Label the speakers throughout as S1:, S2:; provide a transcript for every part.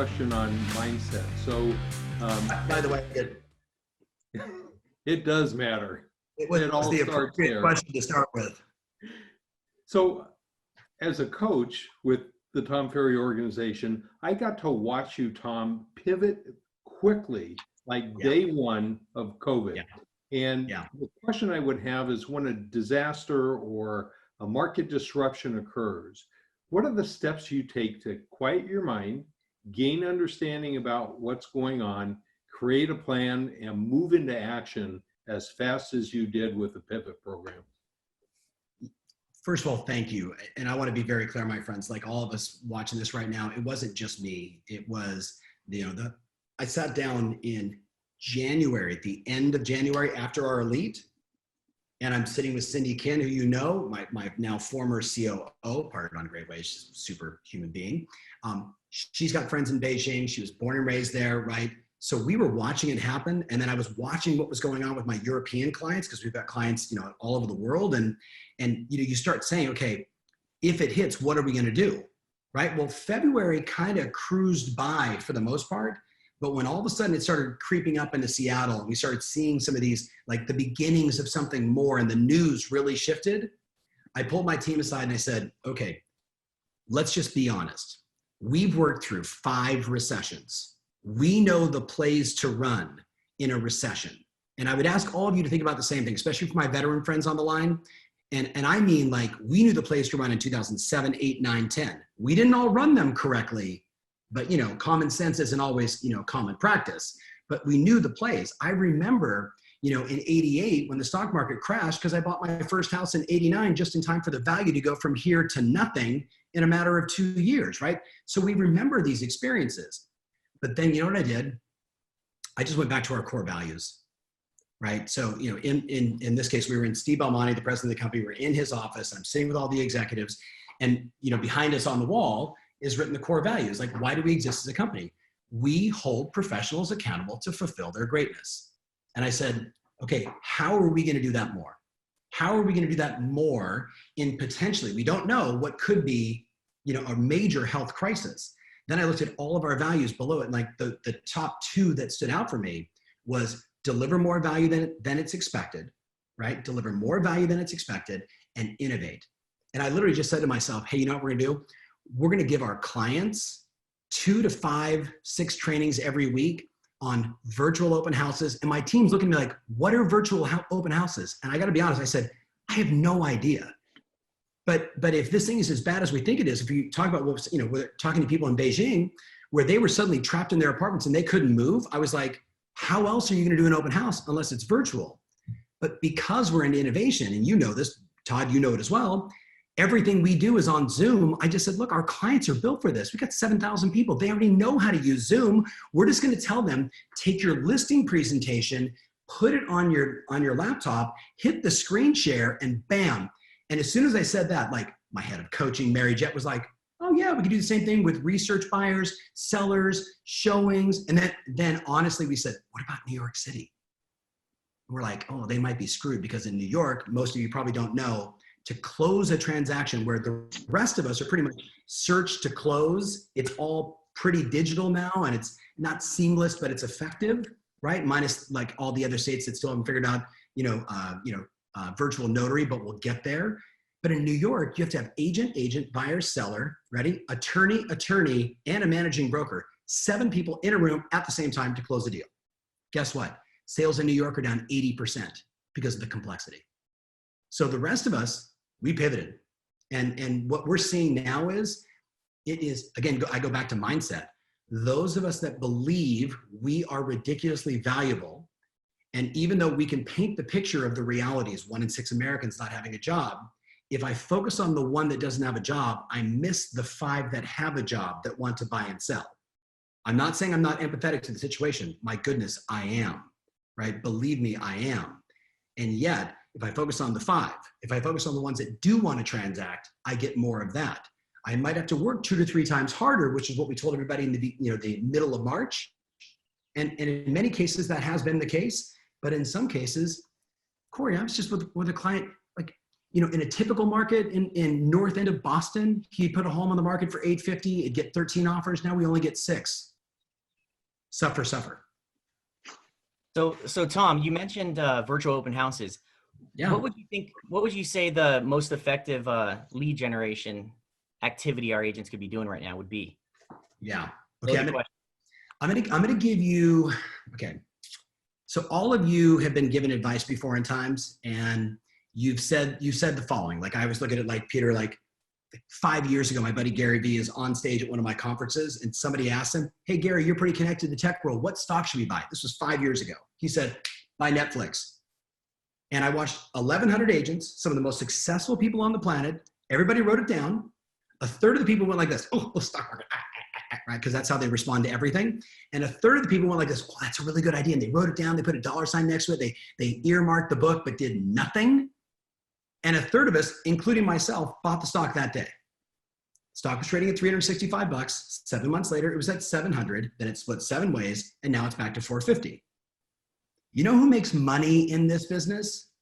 S1: question on mindset. So
S2: By the way,
S1: it does matter.
S2: it was
S1: It all
S2: the
S1: starts
S2: appropriate
S1: there.
S2: question to start with.
S1: So as a coach with the Tom Ferry organization, I got to watch you, Tom, pivot quickly, like
S2: Yeah.
S1: day one of COVID.
S2: Yeah.
S1: And
S2: Yeah.
S1: the question I would have is, when a disaster or a market disruption occurs, what are the steps you take to quiet your mind, gain understanding about what's going on, create a plan, and move into action as fast as you did with the pivot program?
S2: First of all, thank you. And I want to be very clear, my friends, like all of us watching this right now, it wasn't just me. It was, I sat down in January, at the end of January after our elite, and I'm sitting with Cindy Kin, who you know, my now former COO, pardon on great ways, she's a super human being. She's got friends in Beijing. She was born and raised there, right? So we were watching it happen. And then I was watching what was going on with my European clients, because we've got clients, all over the world. And you start saying, okay, if it hits, what are we going to do? Right? Well, February kind of cruised by for the most part. But when all of a sudden it started creeping up into Seattle and we started seeing some of these, like the beginnings of something more, and the news really shifted, I pulled my team aside and I said, okay, let's just be honest. We've worked through 5 recessions. We know the plays to run in a recession. And I would ask all of you to think about the same thing, especially for my veteran friends on the line. And I mean, like, we knew the plays to run in 2007, 8, 9, 10. We didn't all run them correctly, but common sense isn't always, common practice, but we knew the plays. I remember, in 88 when the stock market crashed, because I bought my first house in 89 just in time for the value to go from here to nothing in a matter of 2 years, right? So we remember these experiences. But then you know what I did? I just went back to our core values, right? So, in this case, we were in Steve Belmonte, the president of the company. We're in his office. I'm sitting with all the executives, and behind us on the wall is written the core values. Like, why do we exist as a company? We hold professionals accountable to fulfill their greatness. And I said, okay, how are we going to do that more? How are we going to do that more in potentially, we don't know what could be, a major health crisis. Then I looked at all of our values below it, and like the top 2 that stood out for me was deliver more value than it's expected, right? Deliver more value than it's expected, and innovate. And I literally just said to myself, hey, you know what we're gonna do? We're gonna give our clients 2 to 5, 6 trainings every week on virtual open houses. And my team's looking at me like, what are virtual open houses? And I gotta be honest, I said, I have no idea. But if this thing is as bad as we think it is, if you talk about what, we're talking to people in Beijing where they were suddenly trapped in their apartments and they couldn't move, I was like, how else are you going to do an open house unless it's virtual? But because we're in innovation, and you know this, Todd, you know it as well, everything we do is on Zoom. I just said, look, our clients are built for this. We got 7,000 people. They already know how to use Zoom. We're just going to tell them, take your listing presentation, put it on your laptop, hit the screen share, and bam. And as soon as I said that, like, my head of coaching, Mary Jett, was like, oh yeah, we can do the same thing with research buyers, sellers, showings. And then honestly, we said, what about New York City? We're like, oh, they might be screwed, because in New York, most of you probably don't know, to close a transaction where the rest of us are pretty much search to close, it's all pretty digital now, and it's not seamless, but it's effective, right? Minus like all the other states that still haven't figured out, virtual notary, but we'll get there. But in New York, you have to have agent, buyer, seller, ready? Attorney, and a managing broker. 7 people in a room at the same time to close a deal. Guess what? Sales in New York are down 80% because of the complexity. So the rest of us, we pivoted. And what we're seeing now is, again, I go back to mindset. Those of us that believe we are ridiculously valuable, and even though we can paint the picture of the realities, 1 in 6 Americans not having a job, if I focus on the 1 that doesn't have a job, I miss the 5 that have a job that want to buy and sell. I'm not saying I'm not empathetic to the situation. My goodness, I am, right? Believe me, I am. And yet, if I focus on the 5, if I focus on the ones that do want to transact, I get more of that. I might have to work 2 to 3 times harder, which is what we told everybody in the middle of March. And in many cases, that has been the case. But in some cases, Corey, I was just with a client, like, in a typical market in north end of Boston, he put a home on the market for $850, it'd get 13 offers. Now we only get 6. Suffer.
S3: So Tom, you mentioned virtual open houses.
S2: Yeah.
S3: What would you say the most effective lead generation activity our agents could be doing right now would be?
S2: Yeah. Okay.
S3: Loaded question.
S2: I'm gonna give you, okay. So all of you have been given advice before in times, and you said the following. Like, I was looking at, like, Peter, like 5 years ago, my buddy Gary Vee is on stage at one of my conferences, and somebody asked him, "Hey Gary, you're pretty connected to the tech world. What stock should we buy?" This was 5 years ago. He said, "Buy Netflix." And I watched 1,100 agents, some of the most successful people on the planet. Everybody wrote it down. A third of the people went like this, "Oh, stock market," right? Because that's how they respond to everything. And a third of the people went like this, "Well, that's a really good idea." And they wrote it down. They put a dollar sign next to it. They earmarked the book, but did nothing. And a third of us, including myself, bought the stock that day. Stock was trading at $365. 7 months later, it was at 700. Then it split 7 ways, and now it's back to 450. You know who makes money in this business?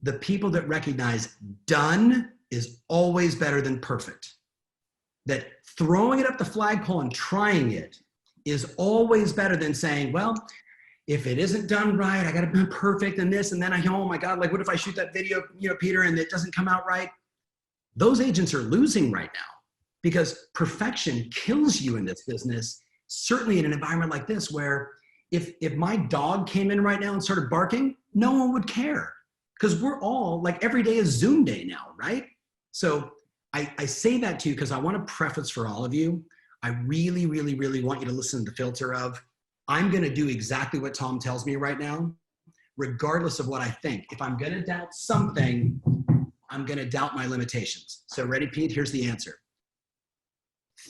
S2: The people that recognize done is always better than perfect. That throwing it up the flagpole and trying it is always better than saying, well, if it isn't done right, I got to be perfect and this, and then oh my God, like, what if I shoot that video, Peter, and it doesn't come out right? Those agents are losing right now because perfection kills you in this business, certainly in an environment like this, where if my dog came in right now and started barking, no one would care, because we're all, like, every day is Zoom day now, right? So I say that to you because I want to preface for all of you. I really, really, really want you to listen to the filter of, I'm going to do exactly what Tom tells me right now, regardless of what I think. If I'm going to doubt something, I'm going to doubt my limitations. So ready, Pete? Here's the answer.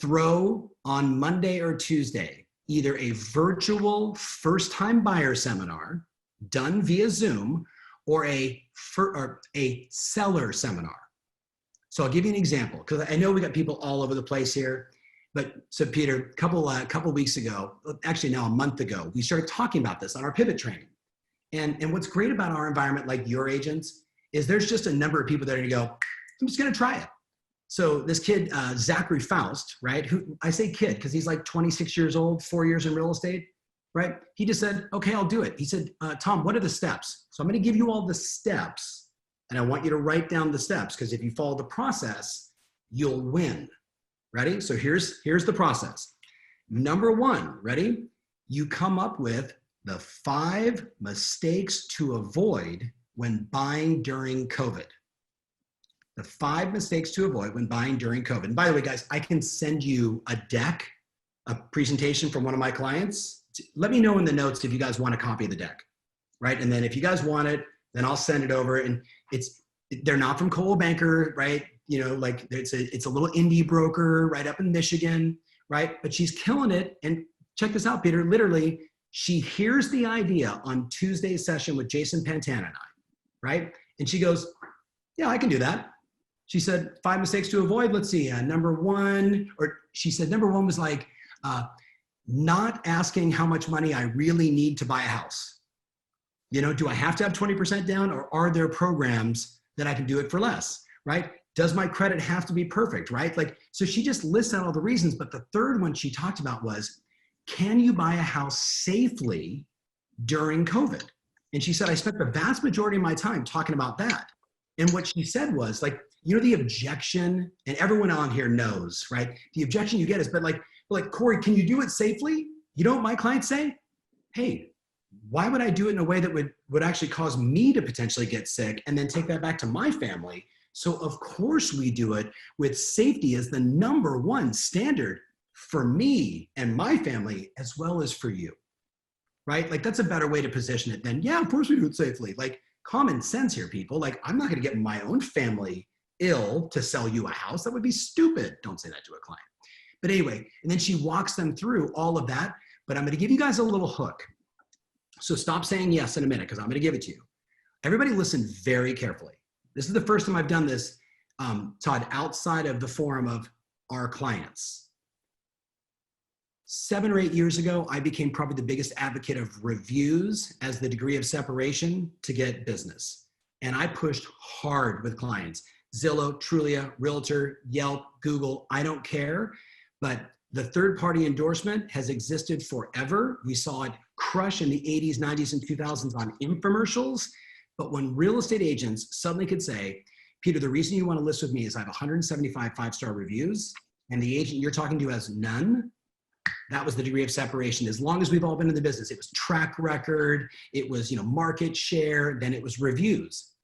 S2: Throw on Monday or Tuesday either a virtual first-time buyer seminar done via Zoom or a seller seminar. So I'll give you an example, because I know we got people all over the place here. But so Peter, a couple weeks ago, actually now a month ago, we started talking about this on our pivot training. And what's great about our environment, like your agents, is there's just a number of people that are gonna go, I'm just gonna try it. So this kid, Zachary Faust, right? Who I say kid, because he's like 26 years old, 4 years in real estate, right? He just said, okay, I'll do it. He said, Tom, what are the steps? So I'm gonna give you all the steps, and I want you to write down the steps, because if you follow the process, you'll win. Ready? So here's the process. Number 1, ready? You come up with the 5 mistakes to avoid when buying during COVID. The 5 mistakes to avoid when buying during COVID. And by the way, guys, I can send you a deck, a presentation from one of my clients. Let me know in the notes if you guys want a copy of the deck, right? And then if you guys want it, then I'll send it over. And they're not from Coldwell Banker, right? Like it's a little indie broker right up in Michigan, right? But she's killing it. And check this out, Peter. Literally, she hears the idea on Tuesday's session with Jason Pantana and I, right? And she goes, yeah, I can do that. She said, 5 mistakes to avoid. Let's see, number 1, or she said number 1 was like, not asking how much money I really need to buy a house. Do I have to have 20% down, or are there programs that I can do it for less, right? Does my credit have to be perfect, right? Like, so she just lists out all the reasons, but the third one she talked about was, can you buy a house safely during COVID? And she said, I spent the vast majority of my time talking about that. And what she said was, like, the objection, and everyone on here knows, right? The objection you get is, but like, Corey, can you do it safely? You know what my clients say? Hey, why would I do it in a way that would actually cause me to potentially get sick and then take that back to my family? So of course we do it with safety as the number 1 standard for me and my family, as well as for you, right? Like, that's a better way to position it than, yeah, of course we do it safely. Like, common sense here, people. Like, I'm not gonna get my own family ill to sell you a house. That would be stupid. Don't say that to a client. But anyway, and then she walks them through all of that, but I'm gonna give you guys a little hook. So stop saying yes in a minute, because I'm gonna give it to you. Everybody listen very carefully. This is the first time I've done this, Todd, outside of the forum of our clients. 7 or 8 years ago, I became probably the biggest advocate of reviews as the degree of separation to get business. And I pushed hard with clients. Zillow, Trulia, Realtor, Yelp, Google, I don't care. But The third-party endorsement has existed forever. We saw it crush in the 80s, 90s, and 2000s on infomercials. But when real estate agents suddenly could say, Peter, the reason you want to list with me is I have 175 five-star reviews, and the agent you're talking to has none, that was the degree of separation. As long as we've all been in the business, it was track record, it was market share, then it was reviews.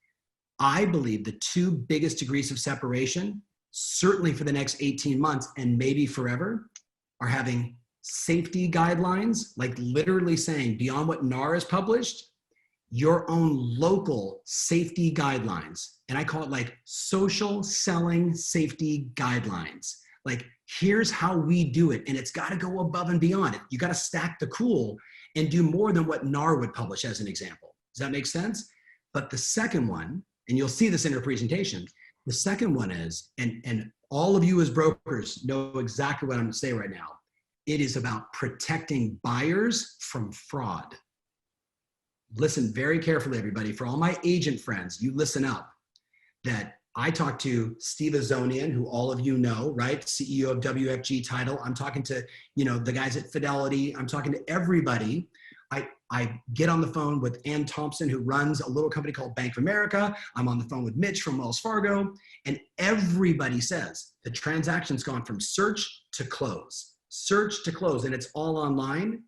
S2: I believe the two biggest degrees of separation, certainly for the next 18 months and maybe forever, are having safety guidelines, like literally saying beyond what NAR has published, your own local safety guidelines. And I call it like social selling safety guidelines. Like, here's how we do it. And it's got to go above and beyond it. You got to stack the cool and do more than what NAR would publish as an example. Does that make sense? But the second one, and you'll see this in her presentation, the second one is, and all of you as brokers know exactly what I'm going to say right now. It is about protecting buyers from fraud. Listen very carefully, everybody. For all my agent friends, you listen up. That I talked to Steve Azonian, who all of you know, right? CEO of WFG Title. I'm talking to, the guys at Fidelity. I'm talking to everybody. I get on the phone with Ann Thompson, who runs a little company called Bank of America. I'm on the phone with Mitch from Wells Fargo. And everybody says the transaction's gone from search to close, and it's all online.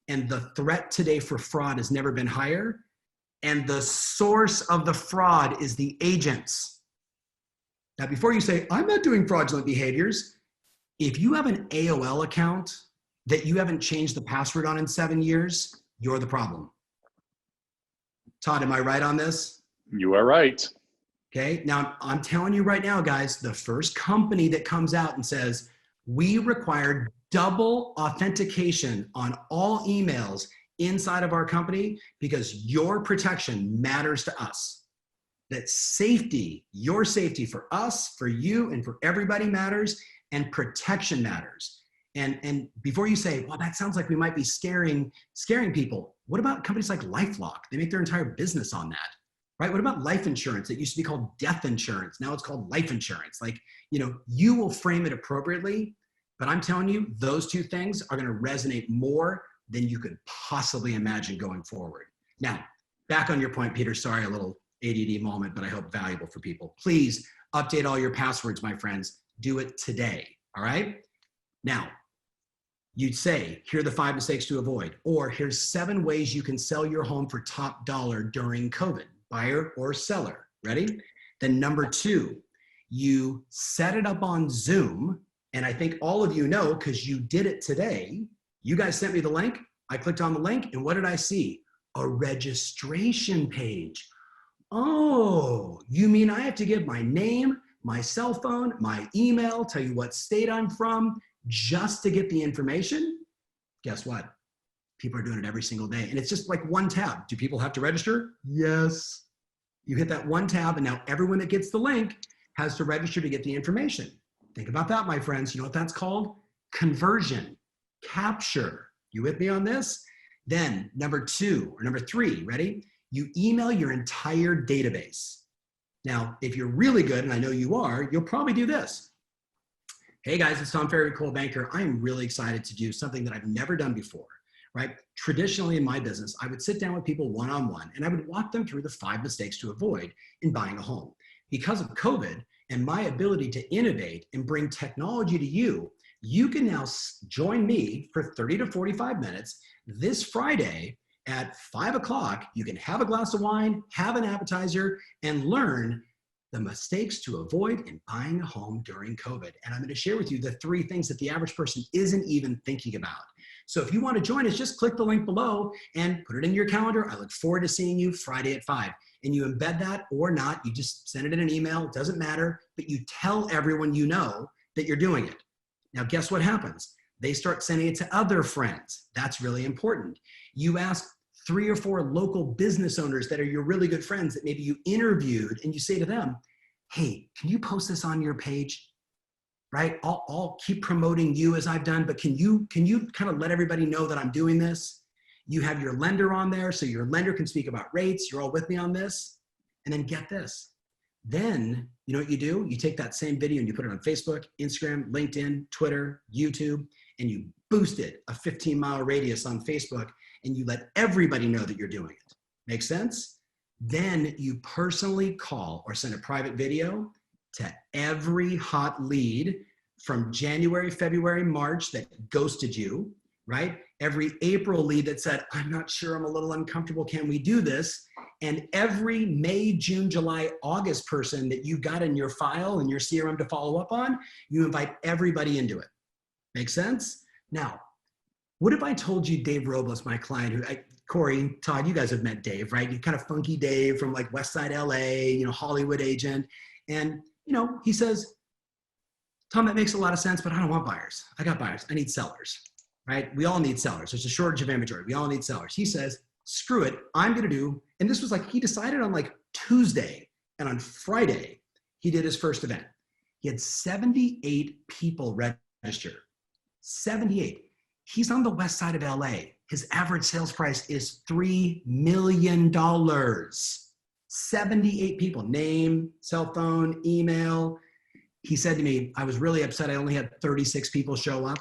S2: And the threat today for fraud has never been higher. And the source of the fraud is the agents. Now, before you say, I'm not doing fraudulent behaviors, if you have an AOL account that you haven't changed the password on in 7 years, you're the problem. Todd, am I right on this?
S4: You are right.
S2: Okay, now I'm telling you right now, guys, the first company that comes out and says, we required double authentication on all emails inside of our company because your protection matters to us. That safety, your safety for us, for you, and for everybody matters, and protection matters. And before you say, well, that sounds like we might be scaring people. What about companies like LifeLock? They make their entire business on that, right? What about life insurance? It used to be called death insurance. Now it's called life insurance. Like, you will frame it appropriately, but I'm telling you, those two things are going to resonate more than you could possibly imagine going forward. Now, back on your point, Peter, sorry, a little ADD moment, but I hope valuable for people. Please update all your passwords, my friends. Do it today, all right? Now, you'd say, here are the 5 mistakes to avoid, or here's 7 ways you can sell your home for top dollar during COVID, buyer or seller. Ready? Then number 2, you set it up on Zoom. And I think all of you know, because you did it today, you guys sent me the link. I clicked on the link, and what did I see? A registration page. Oh, you mean I have to give my name, my cell phone, my email, tell you what state I'm from, just to get the information? Guess what? People are doing it every single day. And it's just like one tab. Do people have to register? Yes. You hit that one tab, and now everyone that gets the link has to register to get the information. Think about that, my friends. You know what that's called? Conversion, capture. You with me on this? Then number 3, ready? You email your entire database. Now, if you're really good, and I know you are, you'll probably do this. Hey guys, it's Tom Ferry, Coldwell Banker. I'm really excited to do something that I've never done before, right? Traditionally in my business, I would sit down with people one-on-one and I would walk them through the 5 mistakes to avoid in buying a home. Because of COVID and my ability to innovate and bring technology to you, you can now join me for 30 to 45 minutes this Friday at 5 o'clock. You can have a glass of wine, have an appetizer, and learn the mistakes to avoid in buying a home during COVID. And I'm going to share with you the 3 things that the average person isn't even thinking about. So if you want to join us, just click the link below and put it in your calendar. I look forward to seeing you Friday at 5. And you embed that or not, you just send it in an email. It doesn't matter, but you tell everyone you know that you're doing it. Now, guess what happens? They start sending it to other friends. That's really important. You ask 3 or 4 local business owners that are your really good friends that maybe you interviewed, and you say to them, hey, can you post this on your page? Right? I'll keep promoting you as I've done, but can you kind of let everybody know that I'm doing this? You have your lender on there, so your lender can speak about rates. You're all with me on this. And then get this. Then, you know what you do? You take that same video and you put it on Facebook, Instagram, LinkedIn, Twitter, YouTube, and you boost it a 15-mile radius on Facebook, and you let everybody know that you're doing it. Make sense? Then you personally call or send a private video to every hot lead from January, February, March that ghosted you, right? Every April lead that said, I'm not sure, I'm a little uncomfortable, can we do this? And every May, June, July, August person that you got in your file and your CRM to follow up on, you invite everybody into it. Make sense? Now, what if I told you Dave Robles, my client, who Corey, Todd, you guys have met Dave, right? You kind of funky Dave from like West Side LA, Hollywood agent. And, he says, Tom, that makes a lot of sense, but I don't want buyers. I got buyers. I need sellers, right? We all need sellers. There's a shortage of inventory. We all need sellers. He says, screw it. I'm going to do, and this was like, he decided on like Tuesday, and on Friday, he did his first event. He had 78 people register. 78. He's on the west side of LA. His average sales price is $3 million. 78 people, name, cell phone, email. He said to me, I was really upset. I only had 36 people show up.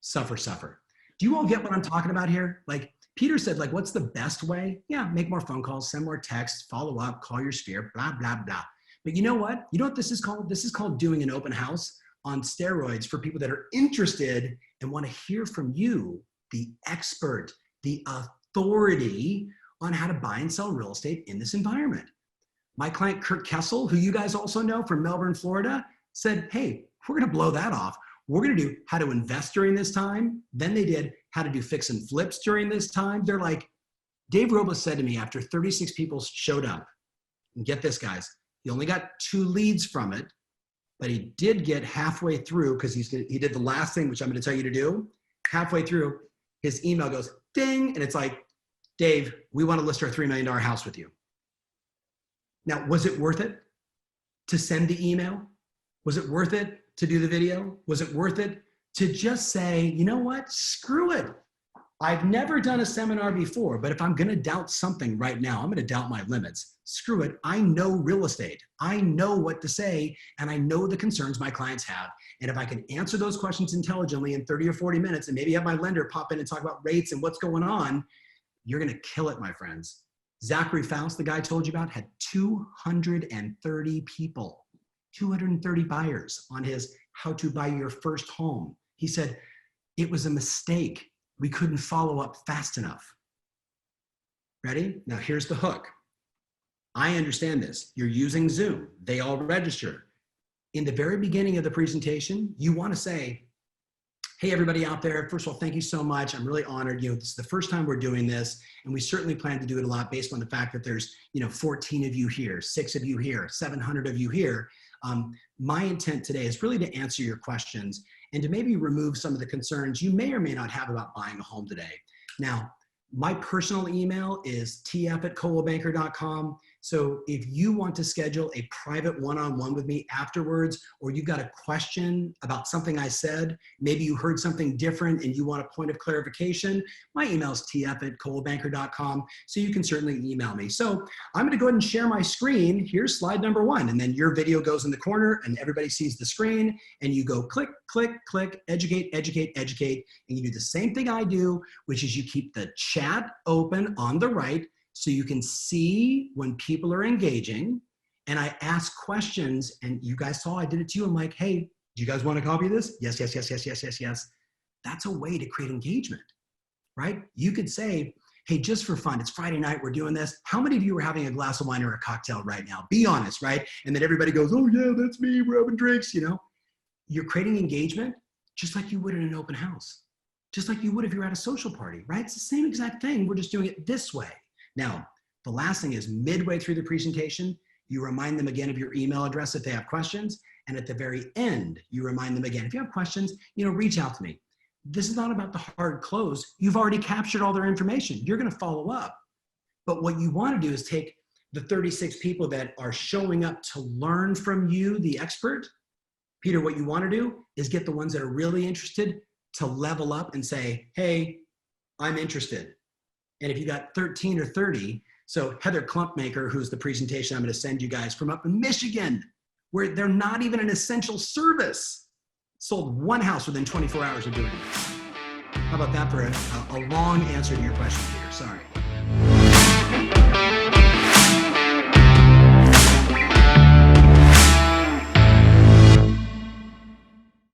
S2: Suffer, suffer. Do you all get what I'm talking about here? Like Peter said, like, what's the best way? Yeah, make more phone calls, send more texts, follow up, call your sphere, blah, blah, blah. But you know what? You know what this is called? This is called doing an open house on steroids for people that are interested and want to hear from you, the expert, the authority on how to buy and sell real estate in this environment. My client, Kurt Kessel, who you guys also know from Melbourne, Florida, said, hey, we're going to blow that off. We're going to do how to invest during this time. Then they did how to do fix and flips during this time. They're like, Dave Robles said to me after 36 people showed up, and get this, guys, he only got 2 leads from it, but he did get halfway through because he did the last thing, which I'm going to tell you to do. Halfway through, his email goes ding, and it's like, Dave, we want to list our $3 million house with you. Now, was it worth it to send the email? Was it worth it to do the video? Was it worth it to just say, you know what, screw it. I've never done a seminar before, but if I'm going to doubt something right now, I'm going to doubt my limits. Screw it. I know real estate. I know what to say, and I know the concerns my clients have. And if I can answer those questions intelligently in 30 or 40 minutes and maybe have my lender pop in and talk about rates and what's going on, you're going to kill it, my friends. Zachary Faust, the guy I told you about, had 230 people, 230 buyers on his how to buy your first home. He said, it was a mistake. We couldn't follow up fast enough. Ready? Now here's the hook. I understand this. You're using Zoom. They all register. In the very beginning of the presentation, you want to say, hey, everybody out there, first of all, thank you so much. I'm really honored. This is the first time we're doing this, and we certainly plan to do it a lot based on the fact that there's 14 of you here, 6 of you here, 700 of you here. My intent today is really to answer your questions and to maybe remove some of the concerns you may or may not have about buying a home today. Now, my personal email is tf@coldwellbanker.com. So if you want to schedule a private one-on-one with me afterwards, or you've got a question about something I said, maybe you heard something different and you want a point of clarification, my email is tf@coldwellbanker.com. So you can certainly email me. So I'm going to go ahead and share my screen. Here's slide number 1. And then your video goes in the corner and everybody sees the screen, and you go click, click, click, educate, educate, educate. And you do the same thing I do, which is you keep the chat open on the right, so you can see when people are engaging, and I ask questions, and you guys saw I did it to you. I'm like, hey, do you guys want a copy of this? Yes, yes, yes, yes, yes, yes, yes. That's a way to create engagement, right? You could say, hey, just for fun, it's Friday night, we're doing this. How many of you are having a glass of wine or a cocktail right now? Be honest, right? And then everybody goes, oh yeah, that's me, we're having drinks, You're creating engagement just like you would in an open house, just like you would if you're at a social party, right? It's the same exact thing. We're just doing it this way. Now, the last thing is midway through the presentation, you remind them again of your email address if they have questions. And at the very end, you remind them again, if you have questions, reach out to me. This is not about the hard close. You've already captured all their information. You're going to follow up. But what you want to do is take the 36 people that are showing up to learn from you, the expert. Peter, what you want to do is get the ones that are really interested to level up and say, hey, I'm interested. And if you got 13 or 30, so Heather Klumpmaker, who's the presentation I'm going to send you guys from up in Michigan, where they're not even an essential service. sold one house within 24 hours of doing it. How about that for a long answer to your question, Peter? Sorry.